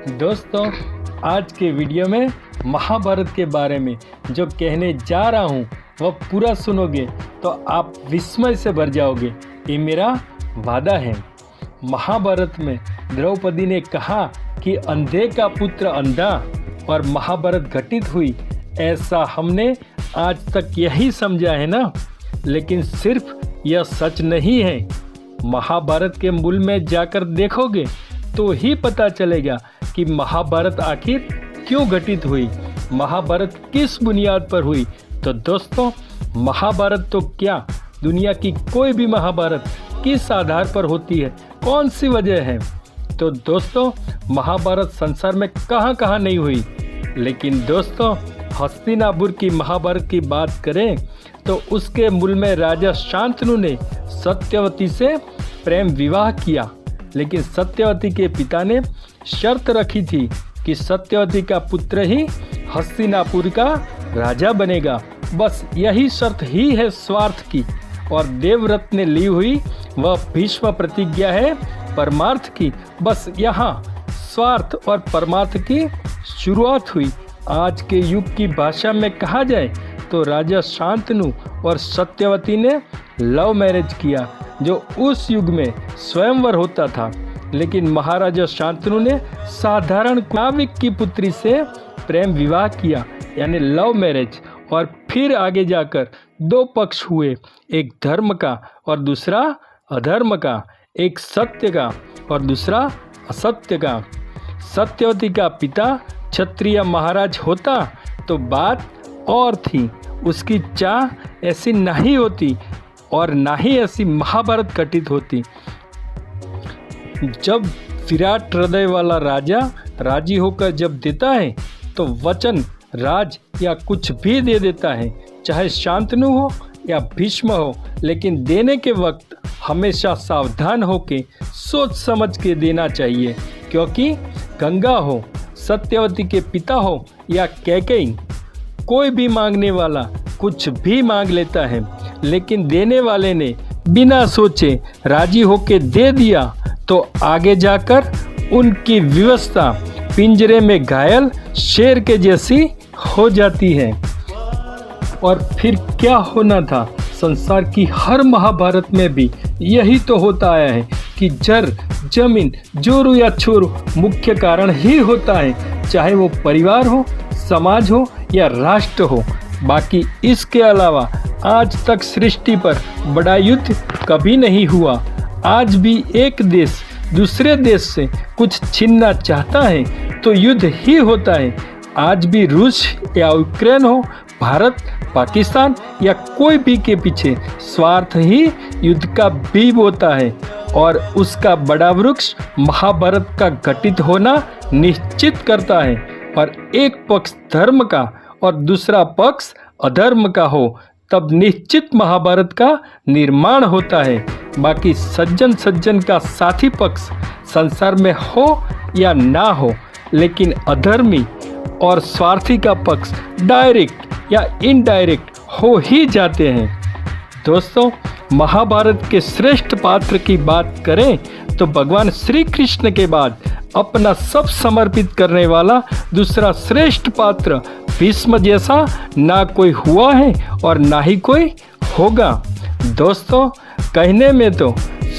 दोस्तों, आज के वीडियो में महाभारत के बारे में जो कहने जा रहा हूँ वह पूरा सुनोगे तो आप विस्मय से भर जाओगे, ये मेरा वादा है। महाभारत में द्रौपदी ने कहा कि अंधे का पुत्र अंधा और महाभारत घटित हुई, ऐसा हमने आज तक यही समझा है ना। लेकिन सिर्फ यह सच नहीं है। महाभारत के मूल में जाकर देखोगे तो ही पता चलेगा कि महाभारत आखिर क्यों घटित हुई, महाभारत किस बुनियाद पर हुई। तो दोस्तों, महाभारत तो क्या, दुनिया की कोई भी महाभारत किस आधार पर होती है, कौन सी वजह है। तो दोस्तों, महाभारत संसार में कहाँ कहाँ नहीं हुई। लेकिन दोस्तों, हस्तिनापुर की महाभारत की बात करें तो उसके मूल में राजा शांतनु ने सत्यवती से प्रेम विवाह किया। लेकिन सत्यवती के पिता ने शर्त रखी थी कि सत्यवती का पुत्र ही हस्तिनापुर का राजा बनेगा। बस यही शर्त ही है स्वार्थ की, और देवव्रत ने ली हुई वह भीष्म प्रतिज्ञा है परमार्थ की। बस यहाँ स्वार्थ और परमार्थ की शुरुआत हुई। आज के युग की भाषा में कहा जाए तो राजा शांतनु और सत्यवती ने लव मैरिज किया, जो उस युग में स्वयंवर होता था। लेकिन महाराजा शांतनु ने साधारण नाविक की पुत्री से प्रेम विवाह किया, यानी लव मैरिज। और फिर आगे जाकर दो पक्ष हुए, एक धर्म का और दूसरा अधर्म का, एक सत्य का और दूसरा असत्य का। सत्यवती का पिता क्षत्रिय महाराज होता तो बात और थी, उसकी चाह ऐसी नहीं होती और ना ही ऐसी महाभारत घटित होती। जब विराट हृदय वाला राजा राजी होकर जब देता है तो वचन, राज या कुछ भी दे देता है, चाहे शांतनु हो या भीष्म हो। लेकिन देने के वक्त हमेशा सावधान होकर सोच समझ के देना चाहिए, क्योंकि गंगा हो, सत्यवती के पिता हो या कैकेयी, कोई भी मांगने वाला कुछ भी मांग लेता है। लेकिन देने वाले ने बिना सोचे राजी होके दे दिया तो आगे जाकर उनकी व्यवस्था पिंजरे में घायल शेर के जैसी हो जाती है। और फिर क्या होना था, संसार की हर महाभारत में भी यही तो होता आया है कि जर जमीन जोरू या छोरू मुख्य कारण ही होता है, चाहे वो परिवार हो, समाज हो या राष्ट्र हो। बाकी इसके अलावा आज तक सृष्टि पर बड़ा युद्ध कभी नहीं हुआ। आज भी एक देश दूसरे देश से कुछ छीनना चाहता है तो युद्ध ही होता है। आज भी रूस या यूक्रेन हो, भारत, पाकिस्तान या कोई भी के पीछे स्वार्थ ही युद्ध का बीज होता है, और उसका बड़ा वृक्ष महाभारत का घटित होना निश्चित करता है। और एक पक्ष धर्म का और दूसरा पक्ष अधर्म का हो, तब निश्चित महाभारत का निर्माण होता है। बाकी सज्जन का साथी पक्ष संसार में हो या ना हो, लेकिन अधर्मी और स्वार्थी का पक्ष डायरेक्ट या इनडायरेक्ट हो ही जाते हैं। दोस्तों, महाभारत के श्रेष्ठ पात्र की बात करें तो भगवान श्री कृष्ण के बाद अपना सब समर्पित करने वाला दूसरा श्रेष्ठ पात्र भीष्म जैसा ना कोई हुआ है और ना ही कोई होगा। दोस्तों, कहने में तो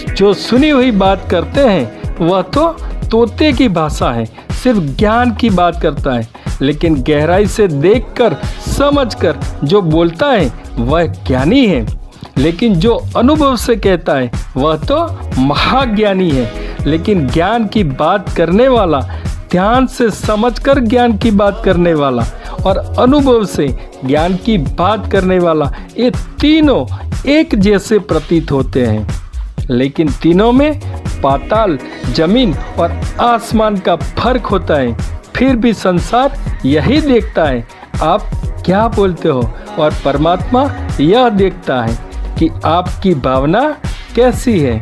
जो सुनी हुई बात करते हैं वह तो तोते की भाषा है, सिर्फ ज्ञान की बात करता है। लेकिन गहराई से देखकर समझकर जो बोलता है वह ज्ञानी है। लेकिन जो अनुभव से कहता है वह तो महाज्ञानी है। लेकिन ज्ञान की बात करने वाला, ध्यान से समझकर ज्ञान की बात करने वाला और अनुभव से ज्ञान की बात करने वाला, ये तीनों एक जैसे प्रतीत होते हैं। लेकिन तीनों में पाताल, जमीन और आसमान का फर्क होता है। फिर भी संसार यही देखता है आप क्या बोलते हो, और परमात्मा यह देखता है कि आपकी भावना कैसी है।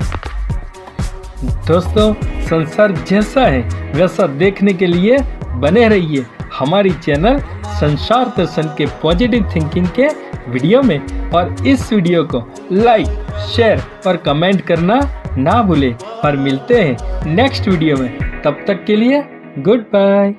दोस्तों, संसार जैसा है वैसा देखने के लिए बने रहिए हमारी चैनल संसार दर्शन के पॉजिटिव थिंकिंग के वीडियो में। और इस वीडियो को लाइक, शेयर और कमेंट करना ना भूलें। और मिलते हैं नेक्स्ट वीडियो में, तब तक के लिए गुड बाय।